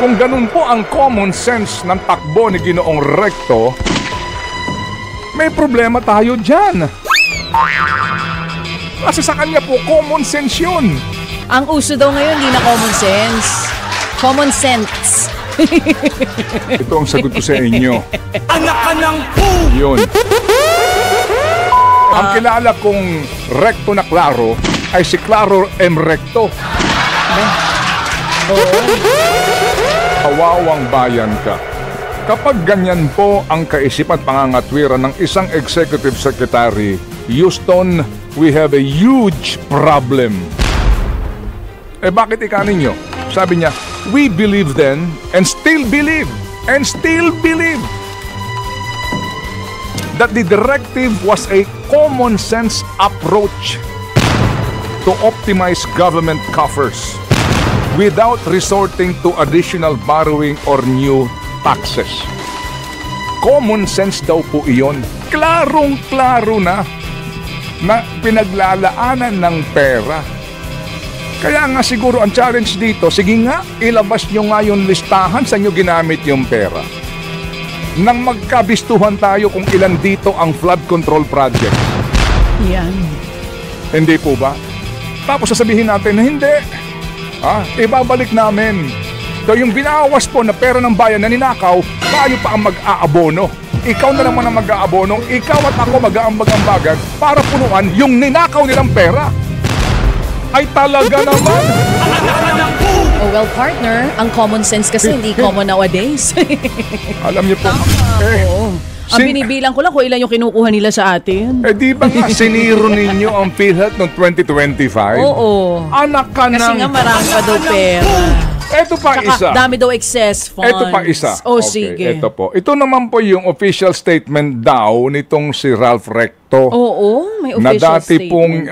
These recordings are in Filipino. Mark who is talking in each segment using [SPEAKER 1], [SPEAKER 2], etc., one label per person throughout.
[SPEAKER 1] Kung ganun po ang common sense ng takbo ni Ginoong Recto, may problema tayo dyan. Kasi sa kanya po, common sense yun.
[SPEAKER 2] Ang uso daw ngayon, hindi na common sense. Common sense.
[SPEAKER 1] Ito ang sagot ko sa inyo.
[SPEAKER 3] Anak ka ng po!
[SPEAKER 1] Yun. Ang kilala kong Recto na Claro ay si Claro M. Recto. Kawawang bayan ka. Kapag ganyan po ang kaisipan at pangangatwiran ng isang executive secretary, Houston, we have a huge problem. Bakit ika ninyo? Sabi niya, we believe then and still believe that the directive was a common sense approach to optimize government coffers without resorting to additional borrowing or new taxes. Common sense daw po iyon. Klarong-klaro na pinaglalaanan ng pera. Kaya nga siguro ang challenge dito, sige nga, ilabas nyo nga yung listahan sa nyo ginamit yung pera. Nang magkabistuhan tayo kung ilan dito ang flood control project.
[SPEAKER 2] Yan.
[SPEAKER 1] Hindi po ba? Tapos sasabihin natin na hindi. Ibabalik namin. So yung binawas po na pera ng bayan na ninakaw, tayo pa ang mag-aabono. Ikaw na naman ang mag-aabono. Ikaw at ako mag-aambag-ambagan para punuan yung ninakaw nilang pera. Ay talaga naman!
[SPEAKER 2] Oh well, partner, ang common sense kasi hindi common nowadays.
[SPEAKER 1] Alam niyo po,
[SPEAKER 2] Ang binibilang ko lang kung ilan yung kinukuha nila sa atin.
[SPEAKER 1] Di ba nga siniro ninyo ang PhilHealth noong 2025?
[SPEAKER 2] Oo.
[SPEAKER 1] Anak ka
[SPEAKER 2] Kasi nga marami pa daw pera.
[SPEAKER 1] Ito pa
[SPEAKER 2] Tsaka,
[SPEAKER 1] isa.
[SPEAKER 2] dami daw excess funds.
[SPEAKER 1] Ito pa isa.
[SPEAKER 2] Oh, sige.
[SPEAKER 1] Ito po. Ito naman po yung official statement daw nitong si Ralph Recto.
[SPEAKER 2] Oo, may
[SPEAKER 1] Na
[SPEAKER 2] official
[SPEAKER 1] dati
[SPEAKER 2] statement.
[SPEAKER 1] pong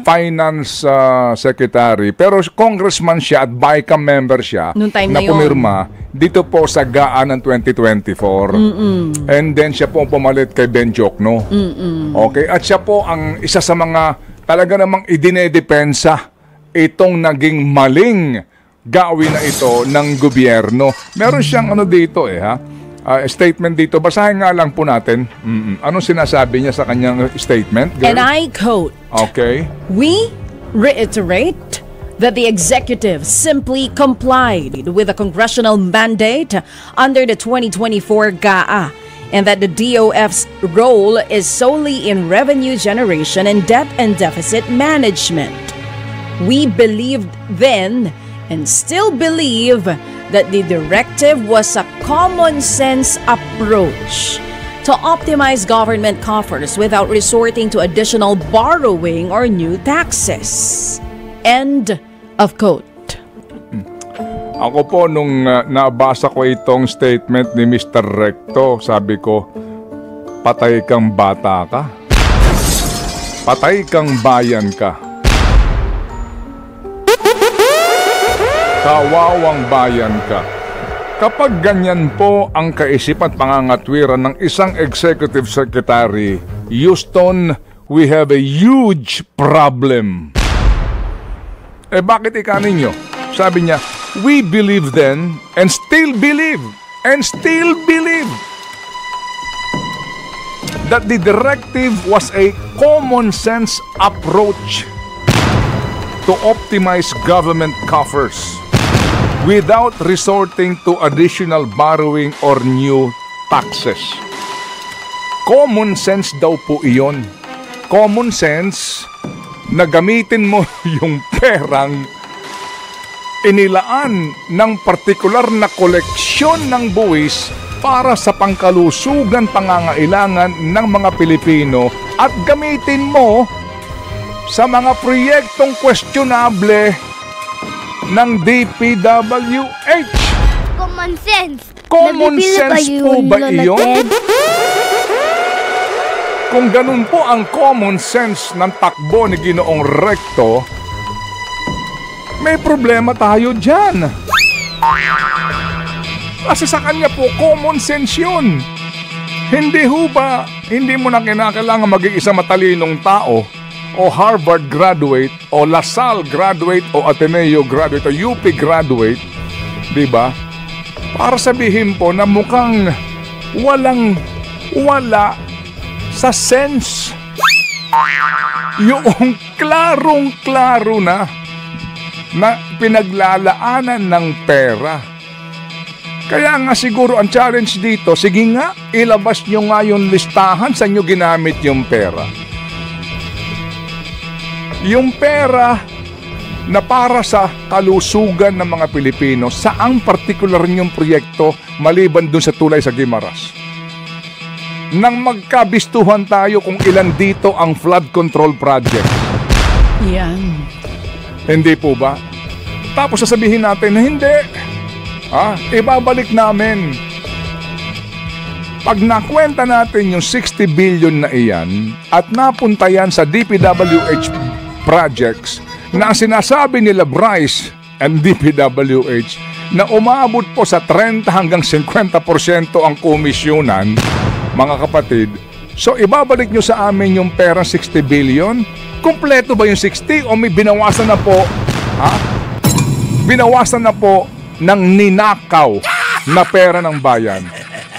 [SPEAKER 1] finance secretary. Pero congressman siya at BICAM member siya.
[SPEAKER 2] Noong time
[SPEAKER 1] na
[SPEAKER 2] na yun.
[SPEAKER 1] pumirma dito po sa GAA ng 2024. And then siya po pumalit kay Ben Jokno. Okay? At siya po ang isa sa mga talaga namang idinedepensa itong naging maling gawin na ito ng gobyerno. Meron siyang dito statement dito. Basahin nga lang po natin. Anong sinasabi niya sa kanyang statement? Girl?
[SPEAKER 2] And I quote,
[SPEAKER 1] Okay.
[SPEAKER 2] "We reiterate that the executive simply complied with the congressional mandate under the 2024 GAA and that the DOF's role is solely in revenue generation and debt and deficit management. We believed then and still believe that the directive was a common sense approach to optimize government coffers without resorting to additional borrowing or new taxes." End of quote.
[SPEAKER 1] Ako po nung nabasa ko itong statement ni Mr. Recto, sabi ko, patay kang bata ka. Patay kang bayan ka. Kawawang bayan ka. Kapag ganyan po ang kaisipan at pangangatwiran ng isang executive secretary, Houston, we have a huge problem. Bakit ika ninyo? Sabi niya, we believe then and still believe that the directive was a common sense approach to optimize government coffers without resorting to additional borrowing or new taxes. Common sense daw po iyon. Common sense na gamitin mo yung perang inilaan ng partikular na koleksyon ng buwis para sa pangkalusugan pangangailangan ng mga Pilipino at gamitin mo sa mga proyektong questionable ng DPWH.
[SPEAKER 4] Common sense.
[SPEAKER 1] Common sense po ba iyon? Kung ganun po ang common sense ng takbo ni Ginoong Recto, may problema tayo dyan. Kasi sa kanya po, common sense yun. Hindi ho ba, hindi mo na kinakailangan maging isang matalinong tao o Harvard graduate o LaSalle graduate o Ateneo graduate o UP graduate, di ba? para sabihin po na mukhang wala sa sense. Yung klarong-klaro na pinaglalaanan ng pera. Kaya nga siguro ang challenge dito, sige nga, ilabas nyo nga yung listahan sa inyo ginamit yung pera. Yung pera na para sa kalusugan ng mga Pilipino, saang partikular yung proyekto maliban dun sa tulay sa Guimaras? Nang magkabistuhan tayo kung ilan dito ang flood control project.
[SPEAKER 2] Yan.
[SPEAKER 1] Hindi po ba? Tapos sasabihin natin na hindi. Ibabalik namin. Pag nakwenta natin yung 60 billion na iyan at napunta yan sa DPWH projects na ang sinasabi nila Bryce and DPWH na umabot po sa 30 hanggang 50% ang komisyonan, mga kapatid. So ibabalik nyo sa amin yung perang 60 billion? Kumpleto ba yung 60 o may binawasan na po? Binawasan na po ng ninakaw na pera ng bayan.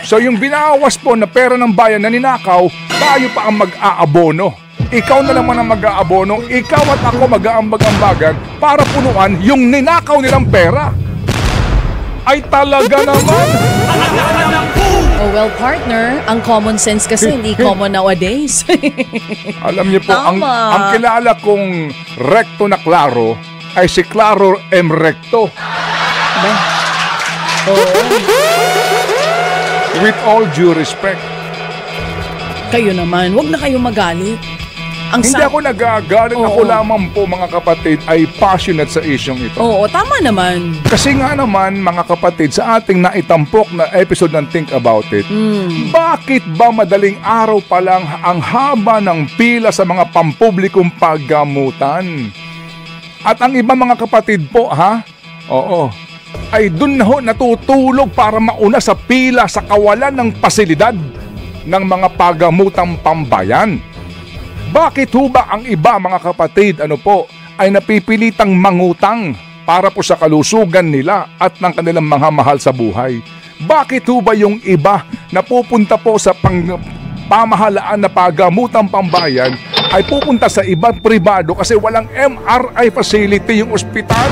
[SPEAKER 1] So yung binawas po na pera ng bayan na ninakaw, tayo pa ang mag-aabono. Ikaw na naman ang mag-aabono, ikaw at ako mag-aambag-ambagan para punuan yung ninakaw nilang pera. Ay talaga naman!
[SPEAKER 2] Oh well, partner, ang common sense kasi hindi common nowadays.
[SPEAKER 1] Alam niyo po, ang kilala kong rekto na Claro ay si Claro M. Recto. With all due respect.
[SPEAKER 2] Kayo naman, wag na kayo magalit.
[SPEAKER 1] Hindi ako nagagalit. Ako lamang po, mga kapatid, ay passionate sa isyong ito.
[SPEAKER 2] Oo, tama naman.
[SPEAKER 1] Kasi nga naman, mga kapatid, sa ating naitampok na episode ng Think About It, bakit ba madaling araw pa lang ang haba ng pila sa mga pampublikong paggamutan? At ang iba, mga kapatid po, ay dun na natutulog para mauna sa pila sa kawalan ng pasilidad ng mga pagamutang pambayan. Bakit ho ba ang iba, mga kapatid, ay napipilitang mangutang para po sa kalusugan nila at ng kanilang mga mahal sa buhay? Bakit ho ba yung iba na pupunta po sa pamahalaan na pagamutang pambayan ay pupunta sa ibang pribado kasi walang MRI facility yung ospital?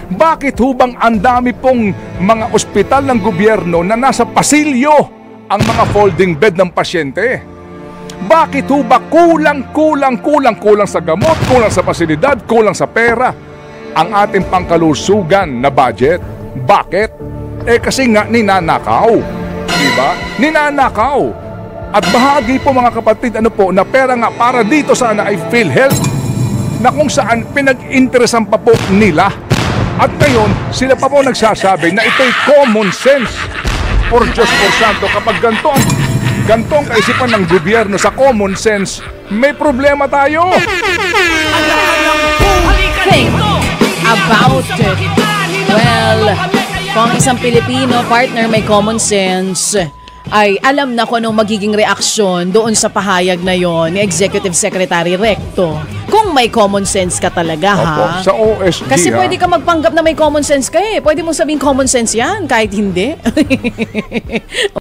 [SPEAKER 1] Bakit ho bang ang dami pong mga ospital ng gobyerno na nasa pasilyo ang mga folding bed ng pasyente? Bakit ho ba kulang sa gamot, kulang sa pasilidad, kulang sa pera ang ating pangkalusugan na budget? Bakit? Kasi nga ninanakaw. Diba? Ninanakaw. At bahagi po, mga kapatid, na pera nga para dito sana ay PhilHealth na kung saan pinag-interesan pa po nila. At ngayon, sila pa po nagsasabi na ito'y common sense. For Diyos por Santo, kapag ganito ang kaisipan ng gobyerno sa common sense, may problema tayo.
[SPEAKER 2] Think about it. Well, kung isang Pilipino, partner, may common sense, ay alam na kung anong magiging reaksyon doon sa pahayag na yon ni Executive Secretary Recto. Kung may common sense ka talaga,
[SPEAKER 1] Opo, sa OSG,
[SPEAKER 2] kasi pwede ka magpanggap na may common sense ka eh. Pwede mong sabihin common sense yan, kahit hindi.